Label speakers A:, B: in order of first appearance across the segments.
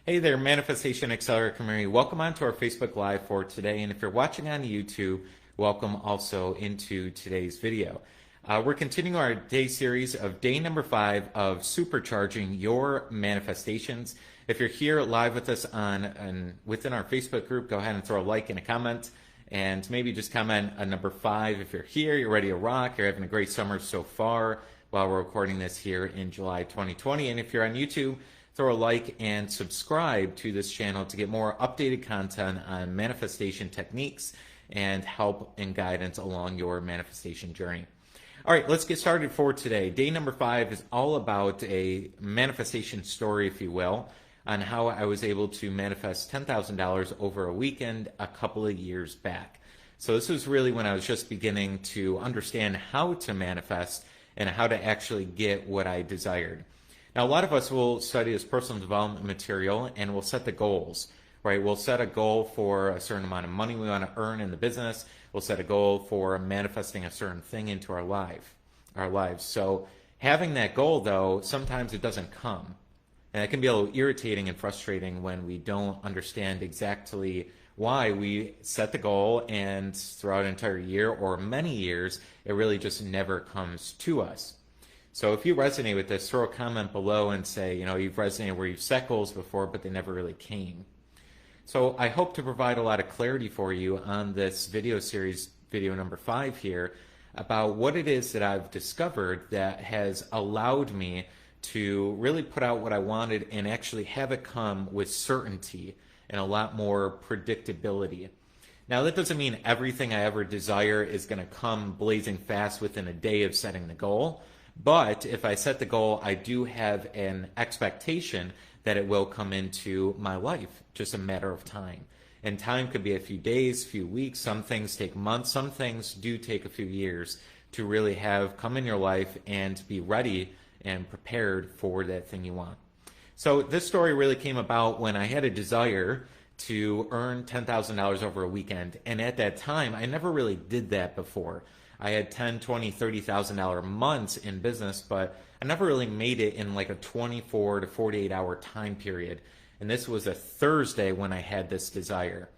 A: Hey there, Manifestation Accelerator community. Welcome on to our Facebook Live for today. And if you're watching on YouTube, welcome also into today's video. We're continuing our day series of day number 5 of supercharging your manifestations. If you're here live with us within our Facebook group, go ahead and throw a like and a comment. And maybe just comment on number 5. If you're here, you're ready to rock, you're having a great summer so far while we're recording this here in July 2020. And if you're on YouTube, throw a like and subscribe to this channel to get more updated content on manifestation techniques and help and guidance along your manifestation journey. All right, let's get started for today. Day number 5 is all about a manifestation story, if you will, on how I was able to manifest $10,000 over a weekend a couple of years back. So this was really when I was just beginning to understand how to manifest and how to actually get what I desired. Now, a lot of us will study this personal development material and we'll set the goals, right? We'll set a goal for a certain amount of money we want to earn in the business. We'll set a goal for manifesting a certain thing into our lives. So having that goal, though, sometimes it doesn't come. And it can be a little irritating and frustrating when we don't understand exactly why we set the goal and throughout an entire year or many years, it really just never comes to us. So if you resonate with this, throw a comment below and say, you've resonated where you've set goals before, but they never really came. So I hope to provide a lot of clarity for you on this video series, video number 5 here, about what it is that I've discovered that has allowed me to really put out what I wanted and actually have it come with certainty and a lot more predictability. Now, that doesn't mean everything I ever desire is going to come blazing fast within a day of setting the goal. But if I set the goal, I do have an expectation that it will come into my life, just a matter of time. And time could be a few days, few weeks. Some things take months. Some things do take a few years to really have come in your life and be ready and prepared for that thing you want. So this story really came about when I had a desire to earn $10,000 over a weekend. And at that time, I never really did that before. I had $10,000, $20,000, $30,000 months in business, but I never really made it in like a 24 to 48 hour time period. And this was a Thursday when I had this desire.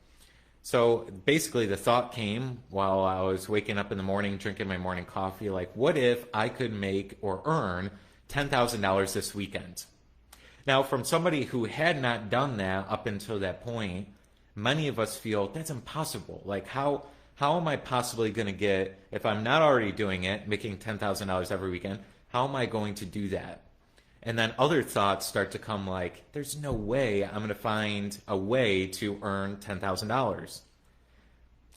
A: So basically the thought came while I was waking up in the morning, drinking my morning coffee, like what if I could make or earn $10,000 this weekend? Now, from somebody who had not done that up until that point, many of us feel that's impossible. Like how am I possibly going to get, if I'm not already doing it, making $10,000 every weekend, how am I going to do that? And then other thoughts start to come like, there's no way I'm going to find a way to earn $10,000.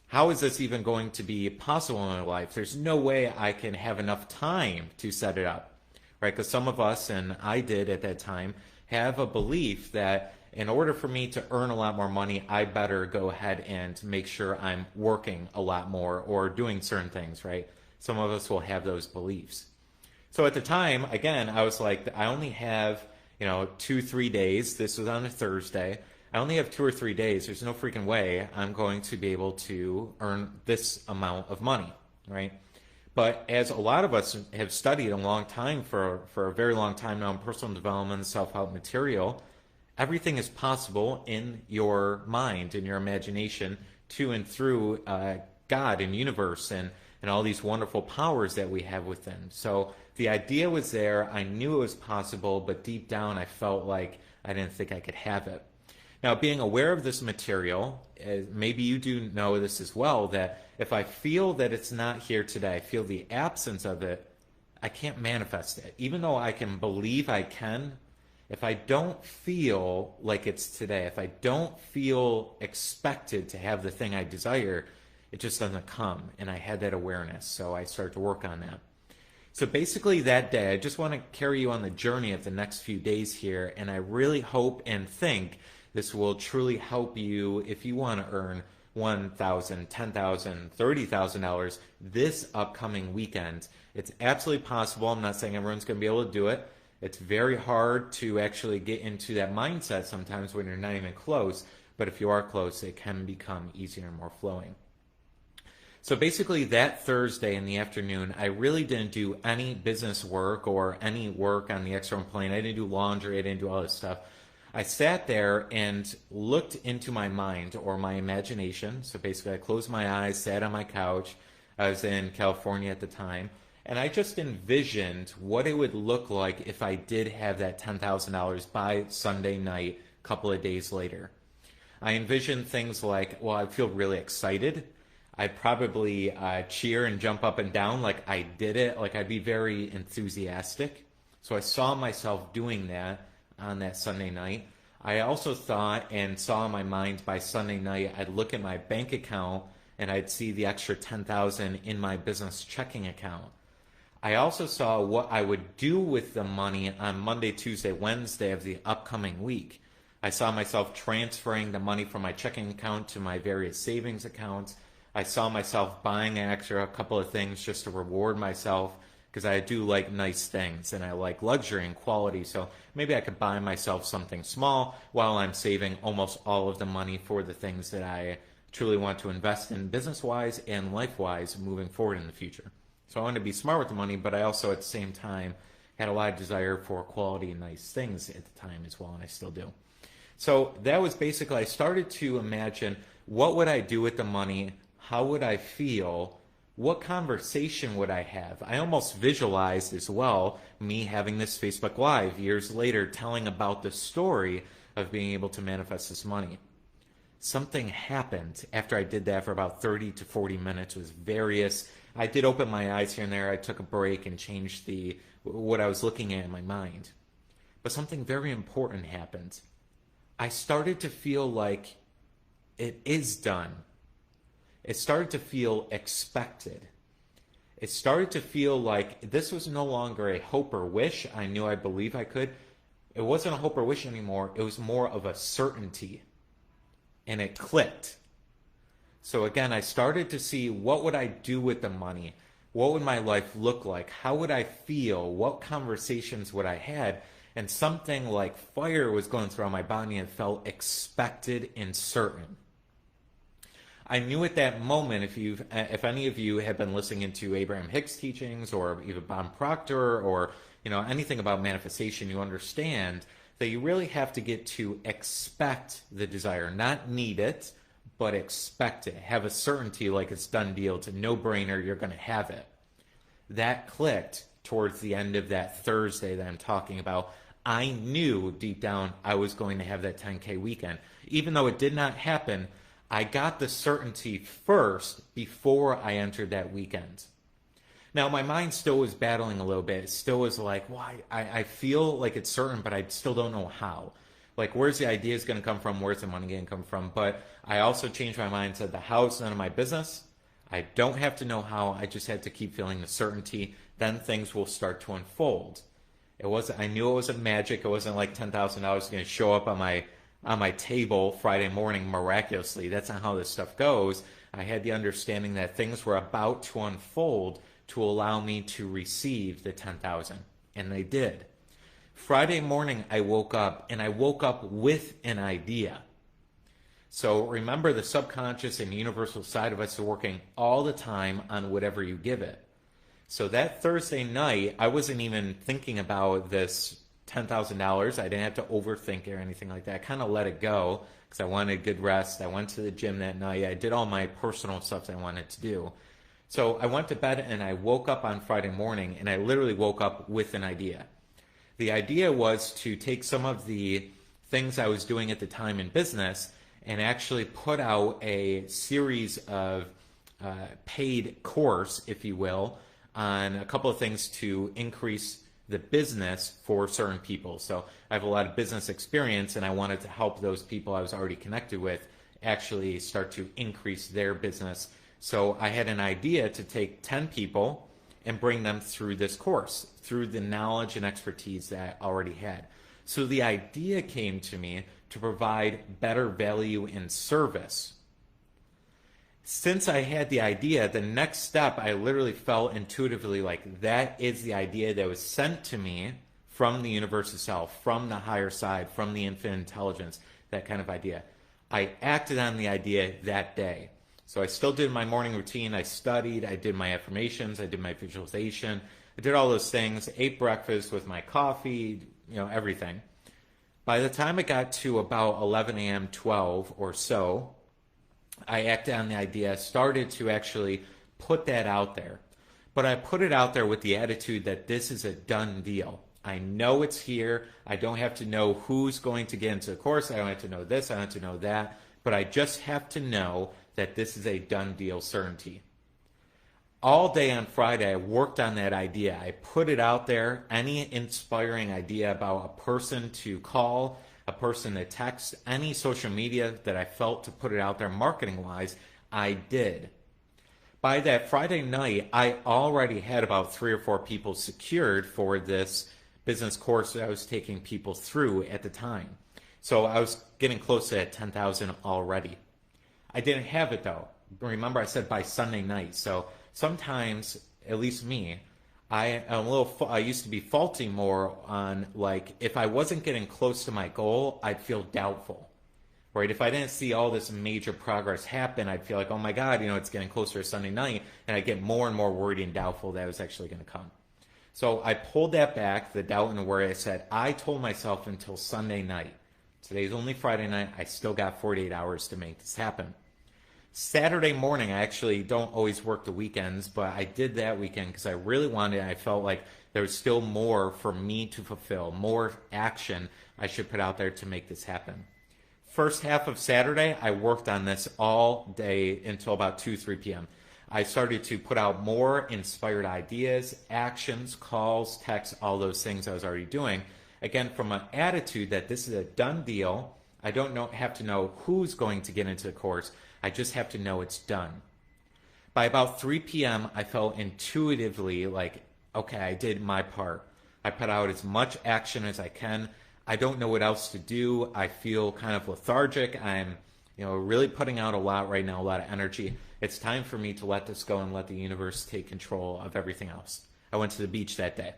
A: How is this even going to be possible in my life? There's no way I can have enough time to set it up, right? Because some of us, and I did at that time, have a belief that in order for me to earn a lot more money, I better go ahead and make sure I'm working a lot more or doing certain things, right? Some of us will have those beliefs. So at the time, again, I was like, I only have, 2-3 days. This was on a Thursday. I only have 2 or 3 days. There's no freaking way I'm going to be able to earn this amount of money, right? But as a lot of us have studied a long time for a very long time now in personal development, self-help material, everything is possible in your mind, in your imagination, to and through God and universe and all these wonderful powers that we have within. So the idea was there. I knew it was possible, but deep down I felt like I didn't think I could have it. Now, being aware of this material, maybe you do know this as well, that if I feel that it's not here today, I feel the absence of it, I can't manifest it. Even though I can believe I can, if I don't feel like it's today, if I don't feel expected to have the thing I desire, it just doesn't come. And I had that awareness, so I started to work on that. So basically that day, I just want to carry you on the journey of the next few days here, and I really hope and think this will truly help you if you want to earn $1,000, $10,000, $30,000 this upcoming weekend. It's absolutely possible. I'm not saying everyone's going to be able to do it. It's very hard to actually get into that mindset sometimes when you're not even close, but if you are close, it can become easier and more flowing. So basically that Thursday in the afternoon, I really didn't do any business work or any work on the external plane. I didn't do laundry. I didn't do all this stuff. I sat there and looked into my mind or my imagination. So basically, I closed my eyes, sat on my couch. I was in California at the time, and I just envisioned what it would look like if I did have that $10,000 by Sunday night, a couple of days later. I envisioned things like, well, I'd feel really excited. I'd probably cheer and jump up and down like I did it. Like I'd be very enthusiastic. So I saw myself doing that on that Sunday night. I also thought and saw in my mind by Sunday night, I'd look at my bank account and I'd see the extra 10,000 in my business checking account. I also saw what I would do with the money on Monday, Tuesday, Wednesday of the upcoming week. I saw myself transferring the money from my checking account to my various savings accounts. I saw myself buying a couple of things just to reward myself, because I do like nice things and I like luxury and quality. So maybe I could buy myself something small while I'm saving almost all of the money for the things that I truly want to invest in business-wise and life-wise moving forward in the future. So I wanted to be smart with the money, but I also at the same time had a lot of desire for quality and nice things at the time as well, and I still do. So that was basically, I started to imagine, what would I do with the money? How would I feel? What conversation would I have? I almost visualized as well me having this Facebook Live years later telling about the story of being able to manifest this money. Something happened after I did that for about 30 to 40 minutes. It was I did open my eyes here and there. I took a break and changed what I was looking at in my mind. But something very important happened. I started to feel like it is done. It started to feel expected. It started to feel like this was no longer a hope or wish. I knew I believe I could. It wasn't a hope or wish anymore. It was more of a certainty. And it clicked. So again, I started to see, what would I do with the money? What would my life look like? How would I feel? What conversations would I had? And something like fire was going through my body and felt expected and certain. I knew at that moment, if any of you have been listening to Abraham Hicks teachings or even Proctor or anything about manifestation, you understand that you really have to get to expect the desire, not need it, but expect it. Have a certainty like it's done deal. It's a no-brainer. You're going to have it. That clicked towards the end of that Thursday that I'm talking about. I knew deep down I was going to have that 10K weekend. Even though it did not happen, I got the certainty first before I entered that weekend. Now, my mind still was battling a little bit. It still was like, why? I feel like it's certain, but I still don't know how. Like, where's the ideas going to come from? Where's the money going to come from? But I also changed my mind and said, the how is none of my business. I don't have to know how. I just had to keep feeling the certainty. Then things will start to unfold. I knew it wasn't magic. It wasn't like $10,000 going to show up on my table Friday morning miraculously. That's not how this stuff goes. I had the understanding that things were about to unfold to allow me to receive the 10,000, and they did. Friday morning, I woke up, and I woke up with an idea. So remember, the subconscious and universal side of us are working all the time on whatever you give it. So that Thursday night, I wasn't even thinking about this $10,000. I didn't have to overthink it or anything like that. I kind of let it go because I wanted good rest. I went to the gym that night. I did all my personal stuff that I wanted to do. So I went to bed and I woke up on Friday morning, and I literally woke up with an idea. The idea was to take some of the things I was doing at the time in business and actually put out a series of paid course, if you will, on a couple of things to increase the business for certain people. So I have a lot of business experience, and I wanted to help those people I was already connected with actually start to increase their business. So I had an idea to take 10 people and bring them through this course, through the knowledge and expertise that I already had. So the idea came to me to provide better value and service. Since I had the idea, the next step, I literally felt intuitively like that is the idea that was sent to me from the universe itself, from the higher side, from the infinite intelligence, that kind of idea. I acted on the idea that day. So I still did my morning routine. I studied, I did my affirmations, I did my visualization. I did all those things, ate breakfast with my coffee, everything. By the time it got to about 11 a.m., 12 or so, I acted on the idea, started to actually put that out there. But I put it out there with the attitude that this is a done deal. I know it's here. I don't have to know who's going to get into the course. I don't have to know this. I don't have to know that. But I just have to know that this is a done deal certainty. All day on Friday, I worked on that idea. I put it out there, any inspiring idea about a person to call, a person to text, any social media that I felt to put it out there marketing-wise, I did. By that Friday night, I already had about 3 or 4 people secured for this business course that I was taking people through at the time. So I was getting close to that 10,000 already. I didn't have it though. Remember I said by Sunday night. So sometimes, at least me, I used to be faulty more on, like, if I wasn't getting close to my goal, I'd feel doubtful, right? If I didn't see all this major progress happen, I'd feel like, oh my God, it's getting closer to Sunday night, and I'd get more and more worried and doubtful that it was actually going to come. So I pulled that back, the doubt and the worry. I said, I told myself until Sunday night. Today's only Friday night. I still got 48 hours to make this happen. Saturday morning, I actually don't always work the weekends, but I did that weekend because I really wanted it. I felt like there was still more for me to fulfill, more action I should put out there to make this happen. First half of Saturday, I worked on this all day until about 2, 3 p.m. I started to put out more inspired ideas, actions, calls, texts, all those things I was already doing. Again, from an attitude that this is a done deal. I don't have to know who's going to get into the course. I just have to know it's done. By about 3 p.m., I felt intuitively like, okay, I did my part. I put out as much action as I can. I don't know what else to do. I feel kind of lethargic. I'm, really putting out a lot right now, a lot of energy. It's time for me to let this go and let the universe take control of everything else. I went to the beach that day.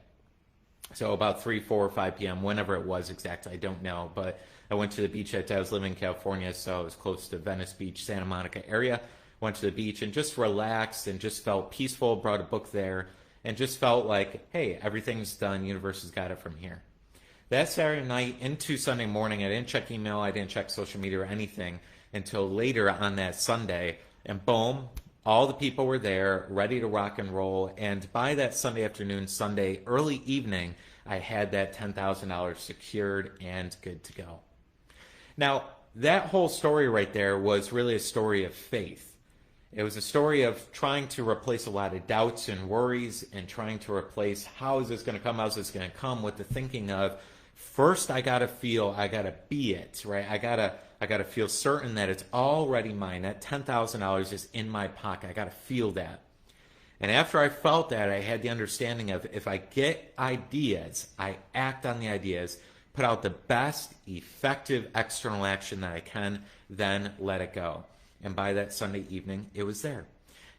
A: So about 3, 4, or 5 p.m., whenever it was exactly, I don't know. But I went to the beach that day. I was living in California, so I was close to Venice Beach, Santa Monica area. Went to the beach and just relaxed and just felt peaceful, brought a book there, and just felt like, hey, everything's done. Universe has got it from here. That Saturday night into Sunday morning, I didn't check email. I didn't check social media or anything until later on that Sunday. And boom, all the people were there, ready to rock and roll. And by that Sunday afternoon, Sunday early evening, I had that $10,000 secured and good to go. Now, that whole story right there was really a story of faith. It was a story of trying to replace a lot of doubts and worries and trying to replace how is this going to come, how is this going to come, with the thinking of, first I got to feel, I got to be it, right? I got to feel certain that it's already mine. That $10,000 is in my pocket. I got to feel that. And after I felt that, I had the understanding of, if I get ideas, I act on the ideas, put out the best effective external action that I can, then let it go. And by that Sunday evening, it was there.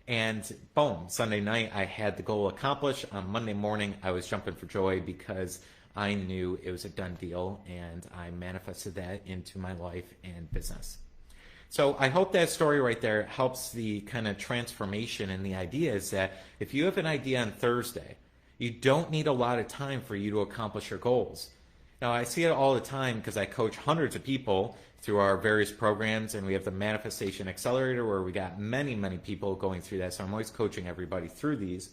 A: And boom, Sunday night, I had the goal accomplished. On Monday morning, I was jumping for joy because I knew it was a done deal, and I manifested that into my life and business. So I hope that story right there helps the kind of transformation in the idea, is that if you have an idea on Thursday, you don't need a lot of time for you to accomplish your goals. Now, I see it all the time because I coach hundreds of people through our various programs, and we have the Manifestation Accelerator where we got many, many people going through that. So I'm always coaching everybody through these.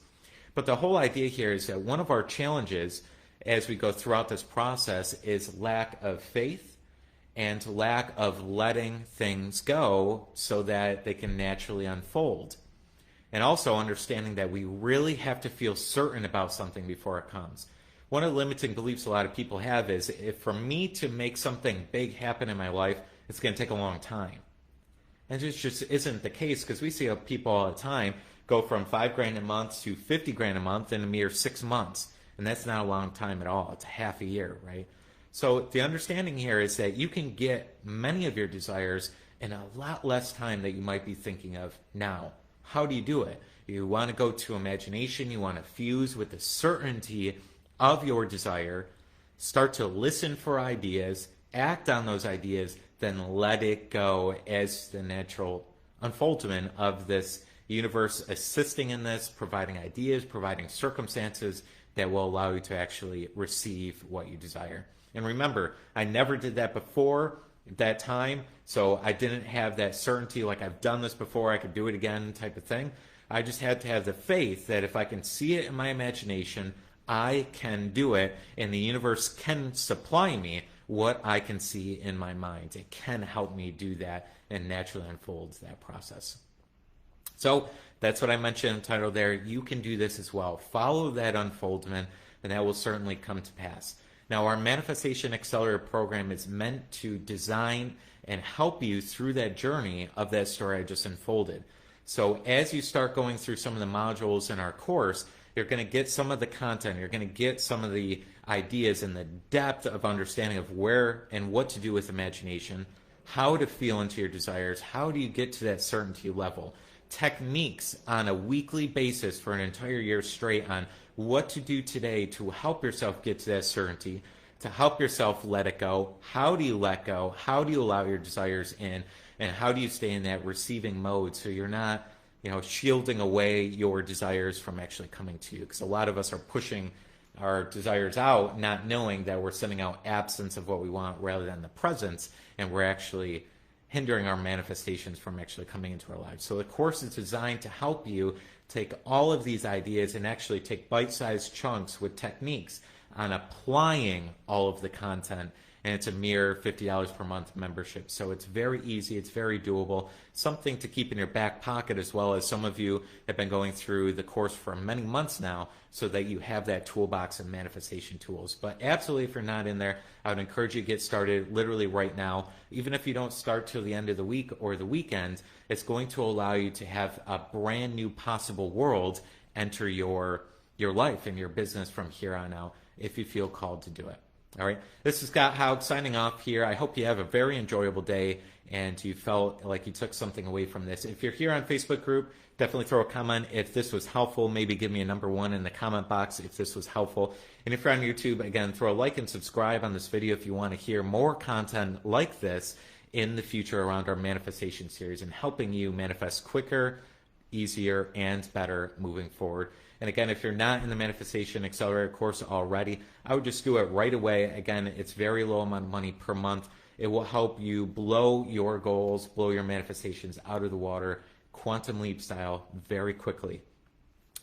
A: But the whole idea here is that one of our challenges as we go throughout this process is lack of faith and lack of letting things go so that they can naturally unfold. And also understanding that we really have to feel certain about something before it comes. One of the limiting beliefs a lot of people have is, if for me to make something big happen in my life, it's going to take a long time. And it just isn't the case, because we see people all the time go from $5,000 a month to $50,000 a month in a mere 6 months. And that's not a long time at all. It's half a year, right? So the understanding here is that you can get many of your desires in a lot less time that you might be thinking of now. How do you do it? You want to go to imagination. You want to fuse with the certainty of your desire. Start to listen for ideas. Act on those ideas. Then let it go as the natural unfoldment of this universe assisting in this, providing ideas, providing circumstances that will allow you to actually receive what you desire. And remember, I never did that before that time, so I didn't have that certainty like I've done this before, I could do it again type of thing. I just had to have the faith that if I can see it in my imagination, I can do it, and the universe can supply me what I can see in my mind. It can help me do that and naturally unfolds that process. So that's what I mentioned in the title there. You can do this as well. Follow that unfoldment, and that will certainly come to pass. Now, our Manifestation Accelerator program is meant to design and help you through that journey of that story I just unfolded. So as you start going through some of the modules in our course, you're going to get some of the content, you're going to get some of the ideas and the depth of understanding of where and what to do with imagination, how to feel into your desires, how do you get to that certainty level, techniques on a weekly basis for an entire year straight on what to do today to help yourself get to that certainty, to help yourself let it go. How do you let go? How do you allow your desires in? And how do you stay in that receiving mode so you're not, shielding away your desires from actually coming to you? Because a lot of us are pushing our desires out, not knowing that we're sending out absence of what we want rather than the presence, and we're actually hindering our manifestations from actually coming into our lives. So the course is designed to help you take all of these ideas and actually take bite-sized chunks with techniques on applying all of the content, and it's a mere $50 per month membership. So it's very easy, it's very doable, something to keep in your back pocket, as well as some of you have been going through the course for many months now, so that you have that toolbox of manifestation tools. But absolutely, if you're not in there, I would encourage you to get started literally right now. Even if you don't start till the end of the week or the weekend, it's going to allow you to have a brand new possible world enter your life and your business from here on out, if you feel called to do it. All right, this is Scott Haug signing off here. I hope you have a very enjoyable day and you felt like you took something away from this. If you're here on Facebook group, definitely throw a comment if this was helpful. Maybe give me a number 1 in the comment box if this was helpful. And if you're on YouTube, again, throw a like and subscribe on this video if you want to hear more content like this in the future around our manifestation series and helping you manifest quicker, easier, and better moving forward. And again, if you're not in the Manifestation Accelerator course already, I would just do it right away. Again, it's very low amount of money per month. It will help you blow your goals, blow your manifestations out of the water, quantum leap style, very quickly.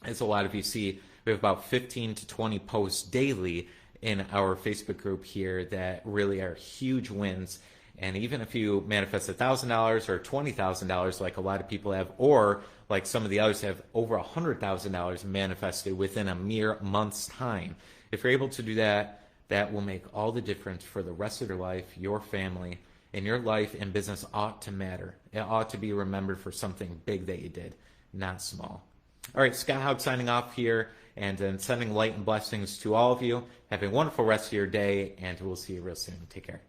A: As a lot of you see, we have about 15 to 20 posts daily in our Facebook group here that really are huge wins. And even if you manifest $1,000 or $20,000 like a lot of people have, or like some of the others have over $100,000 manifested within a mere month's time, if you're able to do that, that will make all the difference for the rest of your life, your family, and your life and business ought to matter. It ought to be remembered for something big that you did, not small. All right, Scott Haug signing off here and sending light and blessings to all of you. Have a wonderful rest of your day, and we'll see you real soon. Take care.